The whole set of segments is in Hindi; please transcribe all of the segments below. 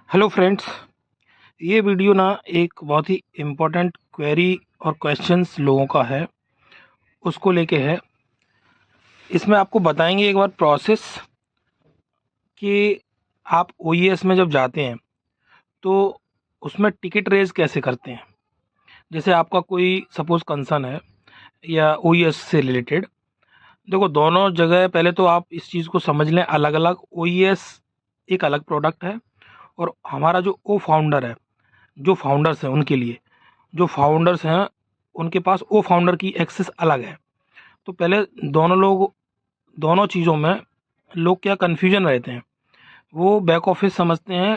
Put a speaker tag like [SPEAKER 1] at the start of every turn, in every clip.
[SPEAKER 1] हेलो फ्रेंड्स, ये वीडियो ना एक बहुत ही इम्पोर्टेंट क्वेरी और क्वेश्चंस लोगों का है, उसको लेके है। इसमें आपको बताएंगे एक बार प्रोसेस कि आप ओईएस में जब जाते हैं तो उसमें टिकट रेज कैसे करते हैं। जैसे आपका कोई सपोज़ कंसर्न है या ओईएस से रिलेटेड। देखो, दोनों जगह पहले तो आप इस चीज़ को समझ लें, अलग अलग। ओईएस एक अलग प्रोडक्ट है और हमारा जो ओ फाउंडर है, जो फाउंडर्स हैं उनके लिए, जो फाउंडर्स हैं उनके पास ओ फाउंडर की एक्सेस अलग है। तो पहले दोनों चीज़ों में लोग क्या कन्फ्यूजन रहते हैं, वो बैक ऑफिस समझते हैं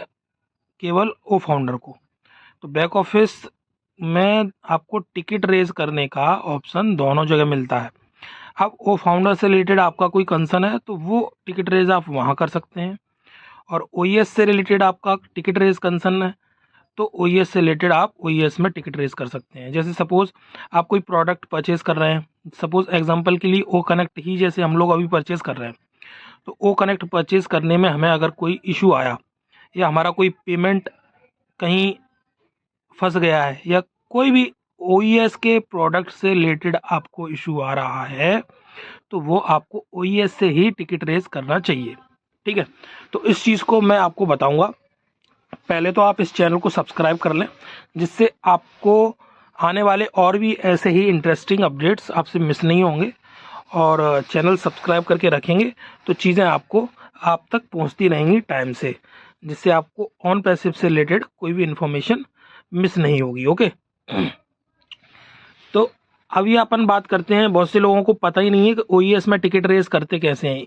[SPEAKER 1] केवल ओ फाउंडर को। तो बैक ऑफिस में आपको टिकट रेज करने का ऑप्शन दोनों जगह मिलता है। अब ओ फाउंडर से रिलेटेड आपका कोई कंसर्न है तो वो टिकट रेज आप वहाँ कर सकते हैं, और ओईएस से रिलेटेड आपका टिकट रेज कंसर्न है तो ओईएस से रिलेटेड आप ओईएस में टिकट रेज कर सकते हैं। जैसे सपोज़ आप कोई प्रोडक्ट परचेज़ कर रहे हैं, सपोज़ एग्जांपल के लिए ओ कनेक्ट ही जैसे हम लोग अभी परचेज़ कर रहे हैं, तो ओ कनेक्ट परचेज़ करने में हमें अगर कोई इशू आया या हमारा कोई पेमेंट कहीं फंस गया है या कोई भी ओईएस के प्रोडक्ट से रिलेटेड आपको इशू आ रहा है, तो वो आपको ओईएस से ही टिकट रेज करना चाहिए। ठीक है, तो इस चीज़ को मैं आपको बताऊंगा। पहले तो आप इस चैनल को सब्सक्राइब कर लें, जिससे आपको आने वाले और भी ऐसे ही इंटरेस्टिंग अपडेट्स आपसे मिस नहीं होंगे। और चैनल सब्सक्राइब करके रखेंगे तो चीज़ें आपको आप तक पहुंचती रहेंगी टाइम से, जिससे आपको ऑन पैसिव से रिलेटेड कोई भी इन्फॉर्मेशन मिस नहीं होगी। ओके, तो अभी अपन बात करते हैं। बहुत से लोगों को पता ही नहीं है कि ओईएस में टिकट रेस करते कैसे हैं।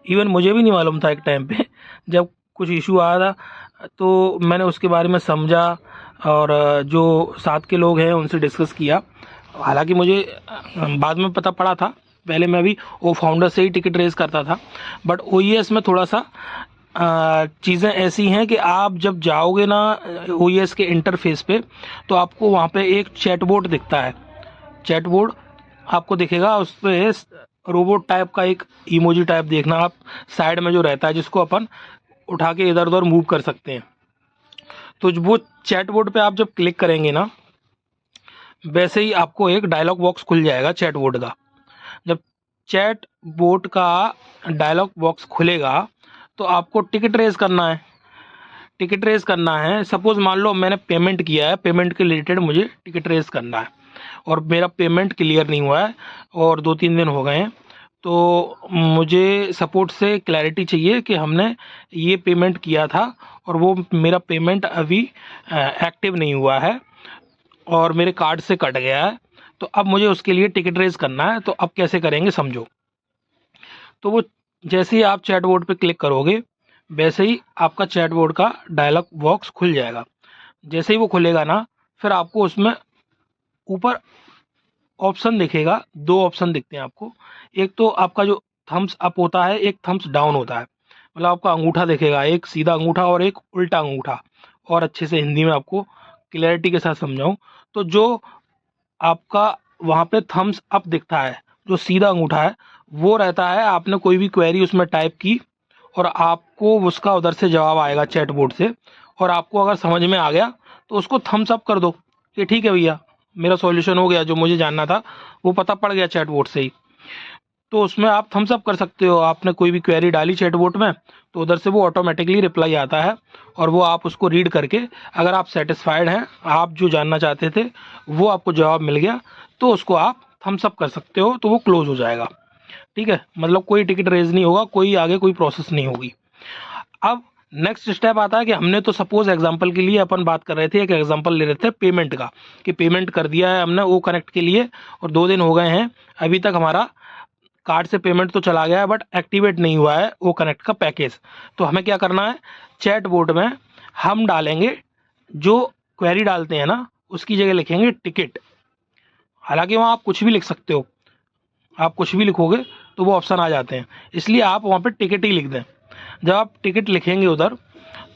[SPEAKER 1] इवन मुझे भी नहीं मालूम था एक टाइम पे जब कुछ इशू आया था तो मैंने उसके बारे में समझा और जो साथ के लोग हैं उनसे डिस्कस किया। हालांकि मुझे बाद में पता पड़ा था, पहले मैं भी वो फाउंडर से ही टिकट रेस करता था। बट ओईएस में थोड़ा सा चीज़ें ऐसी हैं कि आप जब जाओगे ना ओईएस के इंटरफेस पे, तो आपको वहाँ पे एक चैटबॉट दिखता है। चैटबॉट आपको दिखेगा, उस पर रोबोट टाइप का एक इमोजी टाइप देखना आप, साइड में जो रहता है जिसको अपन उठा के इधर उधर मूव कर सकते हैं। तो वो चैटबॉट पे आप जब क्लिक करेंगे ना, वैसे ही आपको एक डायलॉग बॉक्स खुल जाएगा चैटबॉट का। जब चैटबॉट का डायलॉग बॉक्स खुलेगा तो आपको टिकट रेज करना है। टिकट रेज करना है, सपोज मान लो मैंने पेमेंट किया है, पेमेंट के रिलेटेड मुझे टिकट रेज करना है और मेरा पेमेंट क्लियर नहीं हुआ है और 2-3 दिन हो गए हैं। तो मुझे सपोर्ट से क्लैरिटी चाहिए कि हमने ये पेमेंट किया था और वो मेरा पेमेंट अभी एक्टिव नहीं हुआ है और मेरे कार्ड से कट गया है। तो अब मुझे उसके लिए टिकट रेज करना है, तो अब कैसे करेंगे समझो। तो वो जैसे ही आप चैटबॉट पे क्लिक करोगे, वैसे ही आपका चैटबॉट का डायलॉग बॉक्स खुल जाएगा। जैसे ही वो खुलेगा ना, फिर आपको उसमें ऊपर ऑप्शन दिखेगा। दो ऑप्शन दिखते हैं आपको। एक तो आपका जो थम्स अप होता है, एक थम्स डाउन होता है। मतलब आपका अंगूठा दिखेगा, एक सीधा अंगूठा और एक उल्टा अंगूठा। और अच्छे से हिंदी में आपको क्लैरिटी के साथ समझाऊं तो जो आपका वहाँ पे थम्स अप दिखता है, जो सीधा अंगूठा है, वो रहता है आपने कोई भी क्वेरी उसमें टाइप की और आपको उसका उधर से जवाब आएगा चैटबॉट से, और आपको अगर समझ में आ गया तो उसको थम्स अप कर दो कि ठीक है भैया, मेरा सॉल्यूशन हो गया, जो मुझे जानना था वो पता पड़ गया चैटबॉट से ही। तो उसमें आप थम्स अप कर सकते हो। आपने कोई भी क्वेरी डाली चैटबॉट में तो उधर से वो ऑटोमेटिकली रिप्लाई आता है और वो आप उसको रीड करके, अगर आप सेटिस्फाइड हैं, आप जो जानना चाहते थे वो आपको जवाब मिल गया, तो उसको आप थम्स अप कर सकते हो, तो वो क्लोज हो जाएगा। ठीक है, मतलब कोई टिकट रेज नहीं होगा, कोई आगे कोई प्रोसेस नहीं होगी। अब नेक्स्ट स्टेप आता है कि हमने तो सपोज एग्जांपल के लिए अपन बात कर रहे थे, एक एग्जांपल ले रहे थे पेमेंट का, कि पेमेंट कर दिया है हमने वो कनेक्ट के लिए और 2 दिन हो गए हैं, अभी तक हमारा कार्ड से पेमेंट तो चला गया है बट एक्टिवेट नहीं हुआ है वो कनेक्ट का पैकेज। तो हमें क्या करना है, चैट बोर्ड में हम डालेंगे, जो क्वेरी डालते हैं ना उसकी जगह लिखेंगे टिकट। हालांकि वहाँ आप कुछ भी लिख सकते हो, आप कुछ भी लिखोगे तो वो ऑप्शन आ जाते हैं, इसलिए आप वहाँ पे टिकट ही लिख दें। जब आप टिकट लिखेंगे उधर,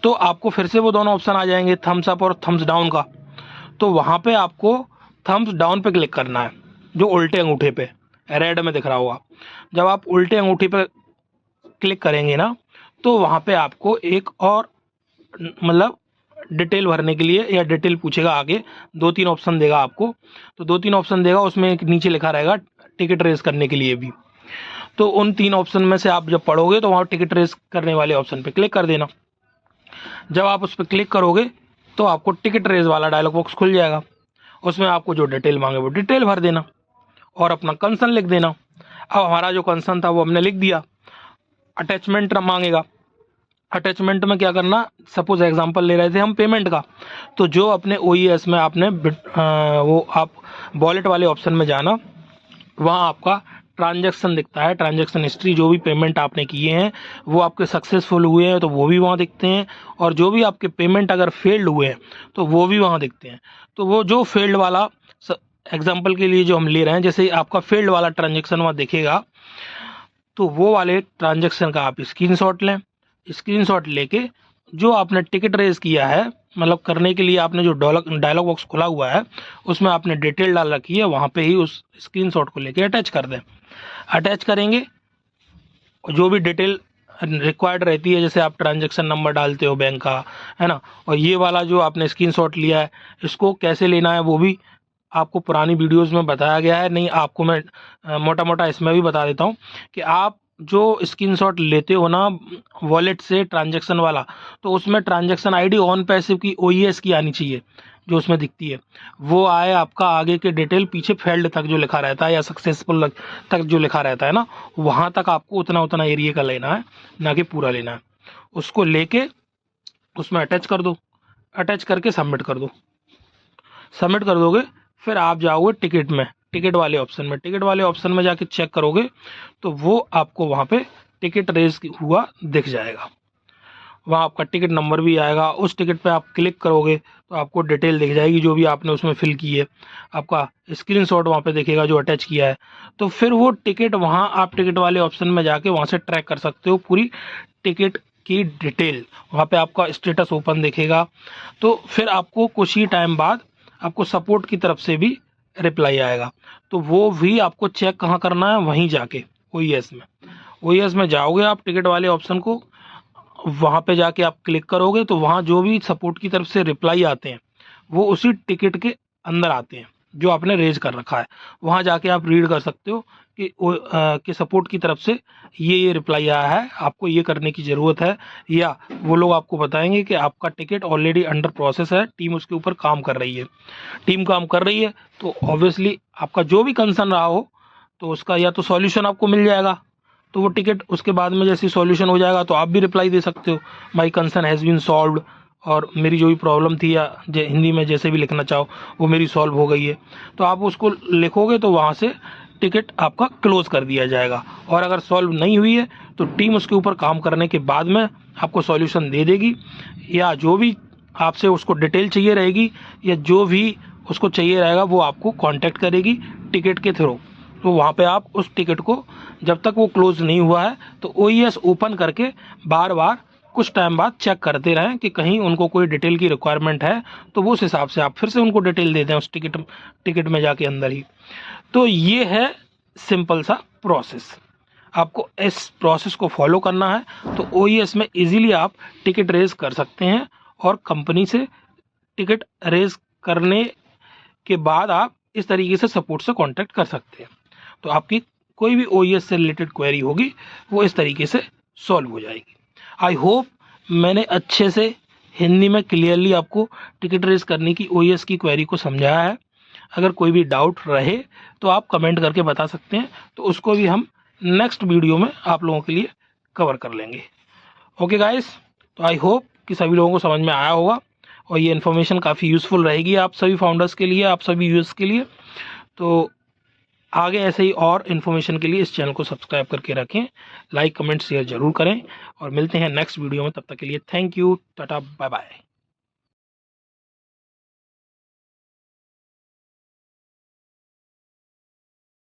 [SPEAKER 1] तो आपको फिर से वो दोनों ऑप्शन आ जाएंगे, थम्स अप और थम्स डाउन का। तो वहाँ पे आपको थम्स डाउन पे क्लिक करना है, जो उल्टे अंगूठे पे रेड में दिख रहा होगा। जब आप उल्टे अंगूठे पे क्लिक करेंगे ना, तो वहाँ पे आपको एक और मतलब डिटेल भरने के लिए या डिटेल पूछेगा आगे, 2-3 ऑप्शन देगा आपको। तो 2-3 ऑप्शन देगा, उसमें एक नीचे लिखा रहेगा टिकट रेस करने के लिए भी। तो उन 3 ऑप्शन में से आप जब पढ़ोगे तो वहाँ टिकट रेस करने वाले ऑप्शन पे क्लिक कर देना। जब आप उस पर क्लिक करोगे तो आपको टिकट रेस वाला डायलॉग बॉक्स खुल जाएगा। उसमें आपको जो डिटेल मांगे वो डिटेल भर देना और अपना कंसर्न लिख देना। अब हमारा जो कंसर्न था वो हमने लिख दिया। अटैचमेंट मांगेगा। अटैचमेंट में क्या करना, सपोज एग्जांपल ले रहे थे हम पेमेंट का, तो जो अपने OES में आपने वो आप वॉलेट वाले ऑप्शन में जाना, वहाँ आपका ट्रांजैक्शन दिखता है, ट्रांजैक्शन हिस्ट्री, जो भी पेमेंट आपने किए हैं वो आपके सक्सेसफुल हुए हैं तो वो भी वहाँ दिखते हैं, और जो भी आपके पेमेंट अगर फेल्ड हुए हैं तो वो भी वहाँ दिखते हैं। तो वो जो फेल्ड वाला, एग्जांपल के लिए जो हम ले रहे हैं, जैसे आपका फेल्ड वाला ट्रांजैक्शन वहाँ दिखेगा, तो वो वाले ट्रांजैक्शन का आप स्क्रीनशॉट लें। स्क्रीनशॉट लेके जो आपने टिकट रेज किया है, मतलब करने के लिए आपने जो डायलॉग बॉक्स खुला हुआ है उसमें आपने डिटेल डाल रखी है, वहाँ पे ही उस स्क्रीनशॉट को लेके अटैच कर दें। अटैच करेंगे, जो भी डिटेल रिक्वायर्ड रहती है, जैसे आप ट्रांजैक्शन नंबर डालते हो बैंक का, है ना, और ये वाला जो आपने स्क्रीनशॉट लिया है इसको कैसे लेना है वो भी आपको पुरानी वीडियोस में बताया गया है। नहीं, आपको मैं मोटा मोटा इसमें भी बता देता हूँ कि आप जो स्क्रीनशॉट लेते हो ना वॉलेट से ट्रांजैक्शन वाला, तो उसमें ट्रांजैक्शन आईडी ऑन पैसिव की OES की आनी चाहिए, जो उसमें दिखती है वो आए, आपका आगे के डिटेल पीछे फेल्ड तक जो लिखा रहता है या सक्सेसफुल तक जो लिखा रहता है ना, वहाँ तक आपको उतना एरिया का लेना है, ना कि पूरा लेना है। उसको लेके उसमें अटैच कर दो। अटैच करके सबमिट कर दो। सबमिट कर दोगे, फिर आप जाओगे टिकट में, टिकट वाले ऑप्शन में। टिकट वाले ऑप्शन में जाके चेक करोगे तो वो आपको वहाँ पे टिकट रेज हुआ दिख जाएगा। वहाँ आपका टिकट नंबर भी आएगा। उस टिकट पे आप क्लिक करोगे तो आपको डिटेल दिख जाएगी जो भी आपने उसमें फिल की है। आपका स्क्रीनशॉट वहाँ पे दिखेगा जो अटैच किया है। तो फिर वो टिकट वहाँ आप टिकट वाले ऑप्शन में जाके वहाँ से ट्रैक कर सकते हो पूरी टिकट की डिटेल। वहाँ पे आपका स्टेटस ओपन दिखेगा। तो फिर आपको कुछ ही टाइम बाद आपको सपोर्ट की तरफ से भी रिप्लाई आएगा। तो वो भी आपको चेक कहाँ करना है, वहीं जाके OES में। OES में जाओगे आप, टिकट वाले ऑप्शन को वहाँ पे जाके आप क्लिक करोगे तो वहाँ जो भी सपोर्ट की तरफ से रिप्लाई आते हैं वो उसी टिकट के अंदर आते हैं जो आपने रेज कर रखा है। वहाँ जाके आप रीड कर सकते हो कि सपोर्ट की तरफ से ये रिप्लाई आया है, आपको ये करने की ज़रूरत है, या वो लोग आपको बताएंगे कि आपका टिकट ऑलरेडी अंडर प्रोसेस है, टीम उसके ऊपर काम कर रही है। टीम काम कर रही है तो ऑब्वियसली आपका जो भी कंसर्न रहा हो तो उसका या तो सॉल्यूशन आपको मिल जाएगा। तो वो टिकट उसके बाद में जैसे सॉल्यूशन हो जाएगा तो आप भी रिप्लाई दे सकते हो, my concern has been solved, और मेरी जो भी प्रॉब्लम थी, या हिंदी में जैसे भी लिखना चाहो, वो मेरी सॉल्व हो गई है। तो आप उसको लिखोगे तो वहाँ से टिकट आपका क्लोज कर दिया जाएगा। और अगर सॉल्व नहीं हुई है तो टीम उसके ऊपर काम करने के बाद में आपको सॉल्यूशन दे देगी, या जो भी आपसे उसको डिटेल चाहिए रहेगी या जो भी उसको चाहिए रहेगा वो आपको कांटेक्ट करेगी टिकट के थ्रू। तो वहाँ पे आप उस टिकट को जब तक वो क्लोज नहीं हुआ है तो OES ओपन करके बार बार कुछ टाइम बाद चेक करते रहें कि कहीं उनको कोई डिटेल की रिक्वायरमेंट है, तो वो उस हिसाब से आप फिर से उनको डिटेल दे दें उस टिकट में जाके अंदर ही। तो ये है सिंपल सा प्रोसेस। आपको इस प्रोसेस को फॉलो करना है तो OES में इजीली आप टिकट रेज कर सकते हैं, और कंपनी से टिकट रेज करने के बाद आप इस तरीके से सपोर्ट से कांटेक्ट कर सकते हैं। तो आपकी कोई भी OES से रिलेटेड क्वेरी होगी वो इस तरीके से सॉल्व हो जाएगी। आई होप मैंने अच्छे से हिंदी में क्लियरली आपको टिकट रेज करने की OES की क्वेरी को समझाया है। अगर कोई भी डाउट रहे तो आप कमेंट करके बता सकते हैं, तो उसको भी हम नेक्स्ट वीडियो में आप लोगों के लिए कवर कर लेंगे। ओके गाइस, तो आई होप कि सभी लोगों को समझ में आया होगा और ये इन्फॉर्मेशन काफ़ी यूज़फुल रहेगी आप सभी फाउंडर्स के लिए, आप सभी यूज़र्स के लिए। तो आगे ऐसे ही और इन्फॉर्मेशन के लिए इस चैनल को सब्सक्राइब करके रखें, लाइक कमेंट शेयर ज़रूर करें, और मिलते हैं नेक्स्ट वीडियो में। तब तक के लिए thank you, tata, bye bye.